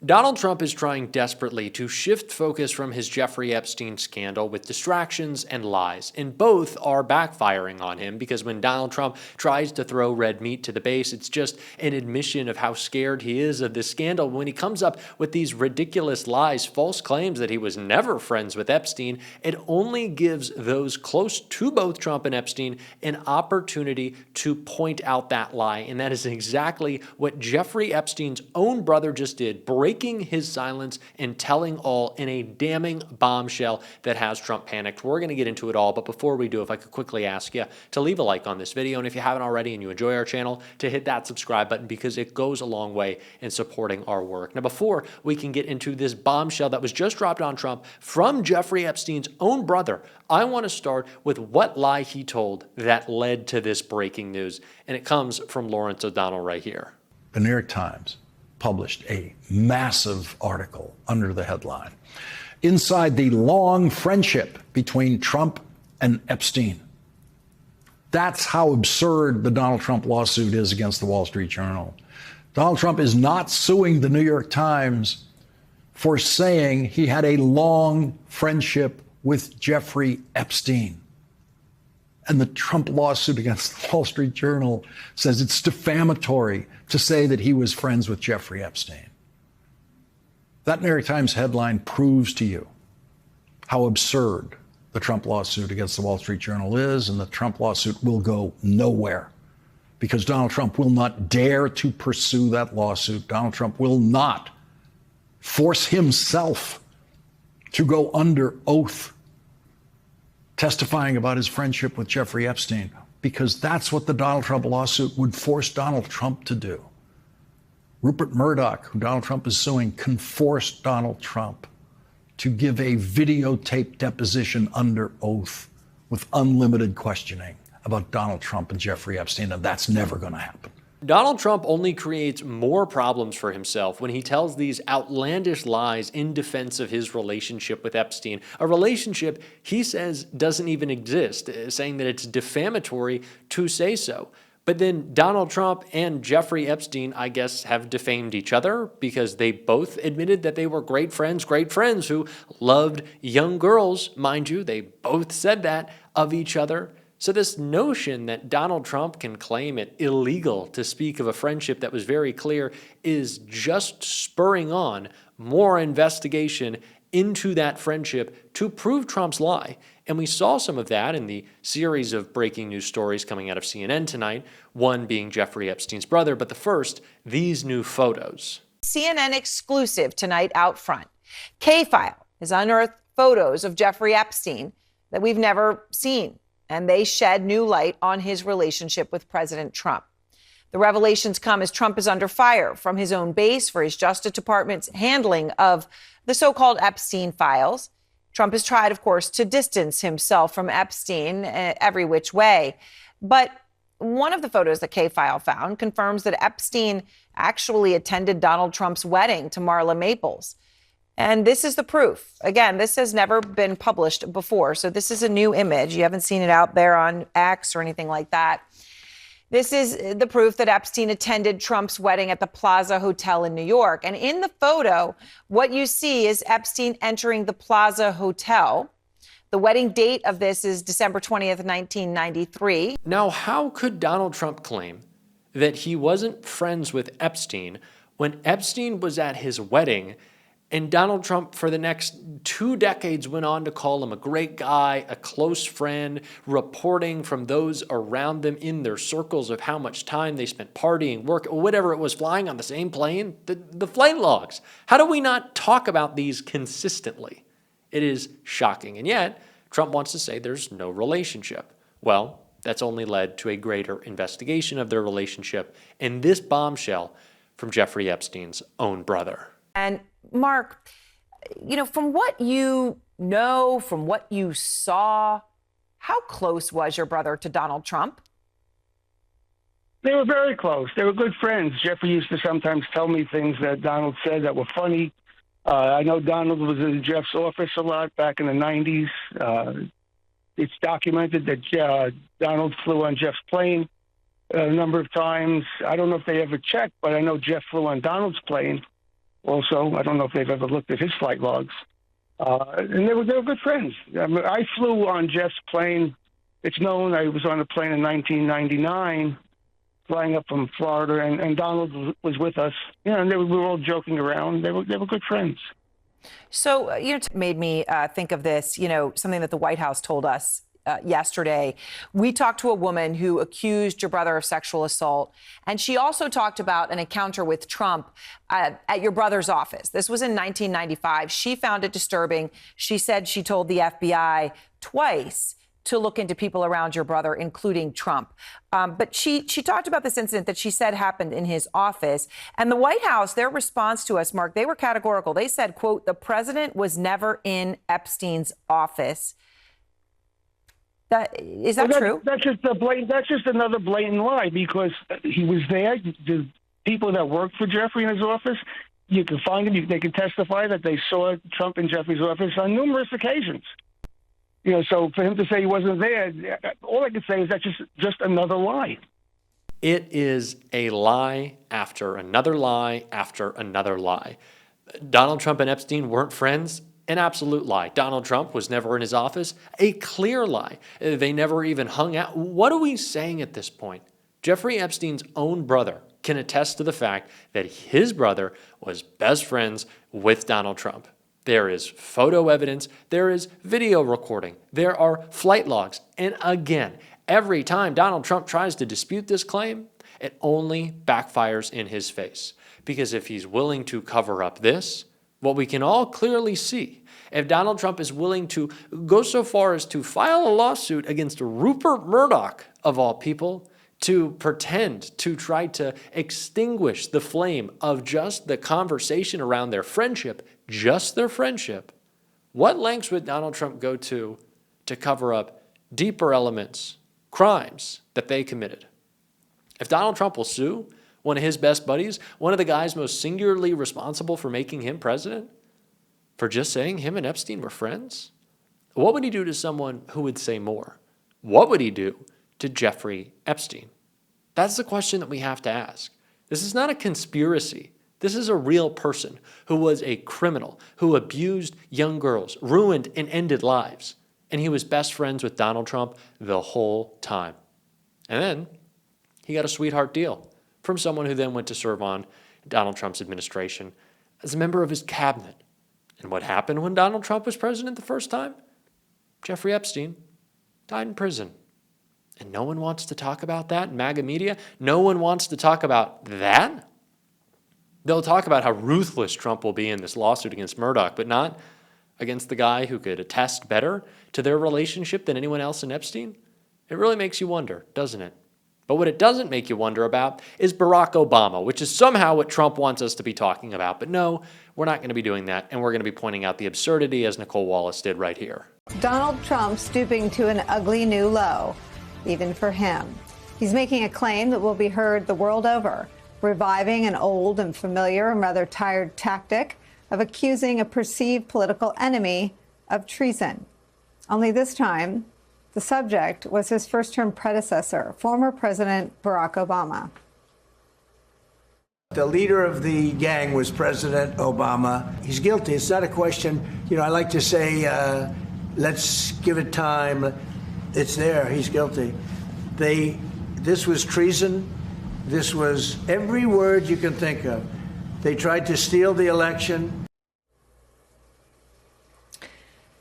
Donald Trump is trying desperately to shift focus from his Jeffrey Epstein scandal with distractions and lies, and both are backfiring on him because when Donald Trump tries to throw red meat to the base, it's just an admission of how scared he is of this scandal. When he comes up with these ridiculous lies, false claims that he was never friends with Epstein, it only gives those close to both Trump and Epstein an opportunity to point out that lie, and that is exactly what Jeffrey Epstein's own brother just did, breaking his silence and telling all in a damning bombshell that has Trump panicked. We're going to get into it all, but before we do, if I could quickly ask you to leave a like on this video, and if you haven't already and you enjoy our channel, to hit that subscribe button because it goes a long way in supporting our work. Now, before we can get into this bombshell that was just dropped on Trump from Jeffrey Epstein's own brother, I want to start with what lie he told that led to this breaking news, and it comes from Lawrence O'Donnell right here. The New York Times published a massive article under the headline, "Inside the Long Friendship Between Trump and Epstein." That's how absurd the Donald Trump lawsuit is against the Wall Street Journal. Donald Trump is not suing the New York Times for saying he had a long friendship with Jeffrey Epstein. And the Trump lawsuit against the Wall Street Journal says it's defamatory to say that he was friends with Jeffrey Epstein. That New York Times headline proves to you how absurd the Trump lawsuit against the Wall Street Journal is, and the Trump lawsuit will go nowhere because Donald Trump will not dare to pursue that lawsuit. Donald Trump will not force himself to go under oath testifying about his friendship with Jeffrey Epstein, because that's what the Donald Trump lawsuit would force Donald Trump to do. Rupert Murdoch, who Donald Trump is suing, can force Donald Trump to give a videotaped deposition under oath with unlimited questioning about Donald Trump and Jeffrey Epstein, and that's never going to happen. Donald Trump only creates more problems for himself when he tells these outlandish lies in defense of his relationship with Epstein, a relationship he says doesn't even exist, saying that it's defamatory to say so. But then Donald Trump and Jeffrey Epstein, I guess, have defamed each other because they both admitted that they were great friends who loved young girls. Mind you, they both said that of each other. So this notion that Donald Trump can claim it illegal to speak of a friendship that was very clear is just spurring on more investigation into that friendship to prove Trump's lie. And we saw some of that in the series of breaking news stories coming out of CNN tonight, one being Jeffrey Epstein's brother, but the first, these new photos. CNN exclusive tonight out front. K-File has unearthed photos of Jeffrey Epstein that we've never seen, and they shed new light on his relationship with President Trump. The revelations come as Trump is under fire from his own base for his Justice Department's handling of the so-called Epstein files. Trump has tried, of course, to distance himself from Epstein every which way. But one of the photos that K-File found confirms that Epstein actually attended Donald Trump's wedding to Marla Maples. And this is the proof. Again, this has never been published before, so this is a new image. You haven't seen it out there on X or anything like that. This is the proof that Epstein attended Trump's wedding at the Plaza Hotel in New York. And in the photo, what you see is Epstein entering the Plaza Hotel. The wedding date of this is December 20th, 1993. Now, how could Donald Trump claim that he wasn't friends with Epstein when Epstein was at his wedding? And Donald Trump, for the next 2 decades, went on to call him a great guy, a close friend, reporting from those around them in their circles of how much time they spent partying, work, or whatever it was, flying on the same plane, the flight logs. How do we not talk about these consistently? It is shocking. And yet, Trump wants to say there's no relationship. Well, that's only led to a greater investigation of their relationship and this bombshell from Jeffrey Epstein's own brother. And Mark, from what you know, from what you saw, how close was your brother to Donald Trump? They were very close. They were good friends. Jeffrey used to sometimes tell me things that Donald said that were funny. I know Donald was in Jeff's office a lot back in the 90s. It's documented that Donald flew on Jeff's plane a number of times. I don't know if they ever checked, but I know Jeff flew on Donald's plane. also. I don't know if they've ever looked at his flight logs. And they were good friends. I mean, I flew on Jeff's plane. It's known I was on a plane in 1999, flying up from Florida, and Donald was with us. And we were all joking around. They were good friends. So, it made me think of this, something that the White House told us yesterday. We talked to a woman who accused your brother of sexual assault, and she also talked about an encounter with Trump at your brother's office. This was in 1995. She found it disturbing. She said she told the FBI twice to look into people around your brother, including Trump. But she talked about this incident that she said happened in his office. And the White House, their response to us, Mark, they were categorical. They said, quote, the president was never in Epstein's office. Is that true? That's just another blatant lie, because he was there. The people that worked for Jeffrey in his office, you can find them. They can testify that they saw Trump in Jeffrey's office on numerous occasions. So for him to say he wasn't there, all I can say is that's just another lie. It is a lie after another lie after another lie. Donald Trump and Epstein weren't friends. An absolute lie. Donald Trump was never in his office. A clear lie. They never even hung out. What are we saying at this point? Jeffrey Epstein's own brother can attest to the fact that his brother was best friends with Donald Trump. There is photo evidence. There is video recording. There are flight logs. And again, every time Donald Trump tries to dispute this claim, it only backfires in his face. Because if he's willing to cover up this, what we can all clearly see, if Donald Trump is willing to go so far as to file a lawsuit against Rupert Murdoch, of all people, to pretend to try to extinguish the flame of just the conversation around their friendship, just their friendship, what lengths would Donald Trump go to cover up deeper elements, crimes that they committed? If Donald Trump will sue one of his best buddies, one of the guys most singularly responsible for making him president, for just saying him and Epstein were friends, what would he do to someone who would say more? What would he do to Jeffrey Epstein? That's the question that we have to ask. This is not a conspiracy. This is a real person who was a criminal, who abused young girls, ruined and ended lives. And he was best friends with Donald Trump the whole time. And then he got a sweetheart deal from someone who then went to serve on Donald Trump's administration as a member of his cabinet. And what happened when Donald Trump was president the first time? Jeffrey Epstein died in prison. And no one wants to talk about that in MAGA media. No one wants to talk about that. They'll talk about how ruthless Trump will be in this lawsuit against Murdoch, but not against the guy who could attest better to their relationship than anyone else in Epstein. It really makes you wonder, doesn't it? But what it doesn't make you wonder about is Barack Obama, which is somehow what Trump wants us to be talking about. But no, we're not going to be doing that, and we're going to be pointing out the absurdity, as Nicole Wallace did right here. Donald Trump stooping to an ugly new low, even for him. He's making a claim that will be heard the world over, reviving an old and familiar and rather tired tactic of accusing a perceived political enemy of treason. Only this time, the subject was his first-term predecessor, former President Barack Obama. The leader of the gang was President Obama. He's guilty. It's not a question. I like to say, let's give it time. It's there. He's guilty. This was treason. This was every word you can think of. They tried to steal the election.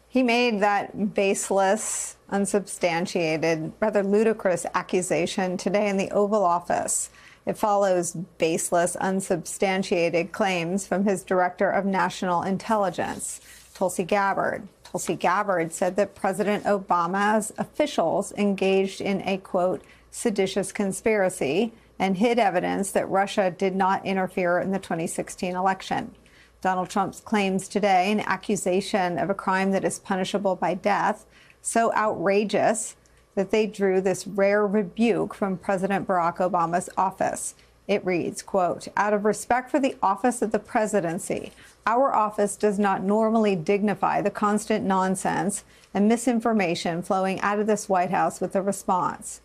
He made that baseless, unsubstantiated, rather ludicrous accusation today in the Oval Office. It follows baseless, unsubstantiated claims from his director of national intelligence, Tulsi Gabbard. Tulsi Gabbard said that President Obama's officials engaged in a, quote, seditious conspiracy and hid evidence that Russia did not interfere in the 2016 election. Donald Trump's claims today, an accusation of a crime that is punishable by death, so outrageous that they drew this rare rebuke from President Barack Obama's office. It reads, quote, out of respect for the office of the presidency, our office does not normally dignify the constant nonsense and misinformation flowing out of this White House with a response.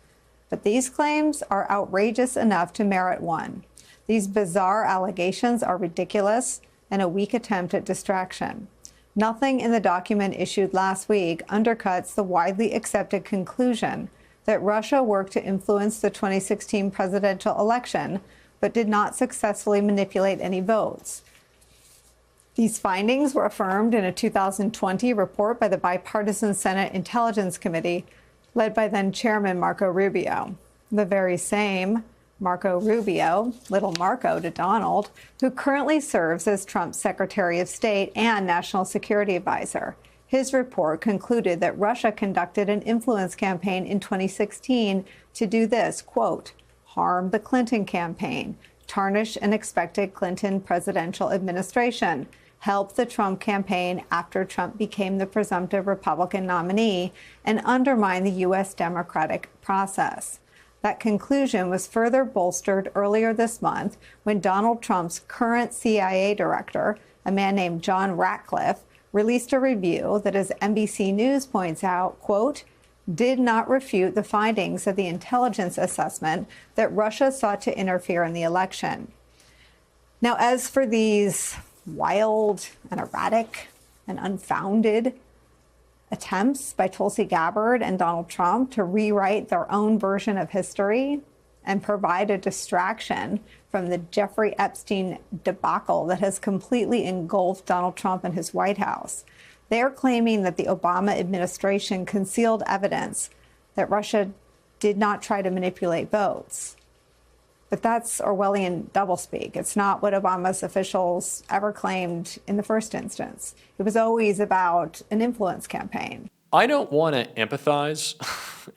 But these claims are outrageous enough to merit one. These bizarre allegations are ridiculous and a weak attempt at distraction. Nothing in the document issued last week undercuts the widely accepted conclusion that Russia worked to influence the 2016 presidential election, but did not successfully manipulate any votes. These findings were affirmed in a 2020 report by the bipartisan Senate Intelligence Committee, led by then Chairman Marco Rubio. The very same Marco Rubio, little Marco to Donald, who currently serves as Trump's Secretary of State and National Security Advisor. His report concluded that Russia conducted an influence campaign in 2016 to do this, quote, harm the Clinton campaign, tarnish an expected Clinton presidential administration, help the Trump campaign after Trump became the presumptive Republican nominee, and undermine the U.S. democratic process. That conclusion was further bolstered earlier this month when Donald Trump's current CIA director, a man named John Ratcliffe, released a review that, as NBC News points out, quote, did not refute the findings of the intelligence assessment that Russia sought to interfere in the election. Now, as for these wild and erratic and unfounded attempts by Tulsi Gabbard and Donald Trump to rewrite their own version of history and provide a distraction from the Jeffrey Epstein debacle that has completely engulfed Donald Trump and his White House. They're claiming that the Obama administration concealed evidence that Russia did not try to manipulate votes. But that's Orwellian doublespeak. It's not what Obama's officials ever claimed in the first instance. It was always about an influence campaign. I don't want to empathize,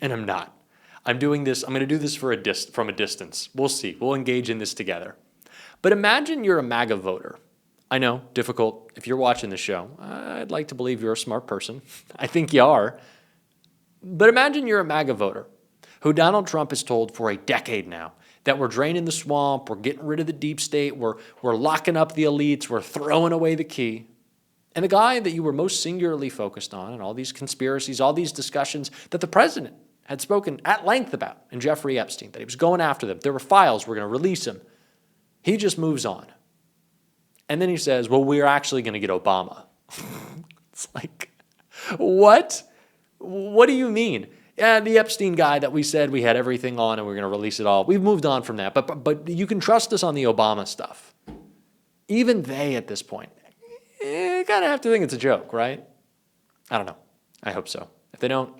and I'm not. I'm going to do this from a distance. We'll see. We'll engage in this together. But imagine you're a MAGA voter. I know, difficult. If you're watching the show, I'd like to believe you're a smart person. I think you are. But imagine you're a MAGA voter who Donald Trump has told for a decade now that we're draining the swamp, we're getting rid of the deep state, we're locking up the elites, we're throwing away the key. And the guy that you were most singularly focused on and all these conspiracies, all these discussions that the president had spoken at length about in Jeffrey Epstein, that he was going after them. There were files, we're going to release him. He just moves on. And then he says, well, we're actually going to get Obama. It's like, what? What do you mean? Yeah, the Epstein guy that we said we had everything on and we're going to release it all. We've moved on from that. But you can trust us on the Obama stuff. Even they at this point, kind of have to think it's a joke, right? I don't know. I hope so. If they don't,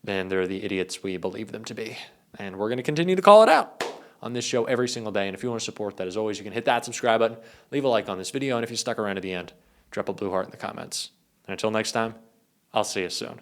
then they're the idiots we believe them to be. And we're going to continue to call it out on this show every single day. And if you want to support that, as always, you can hit that subscribe button, leave a like on this video, and if you stuck around to the end, drop a blue heart in the comments. And until next time, I'll see you soon.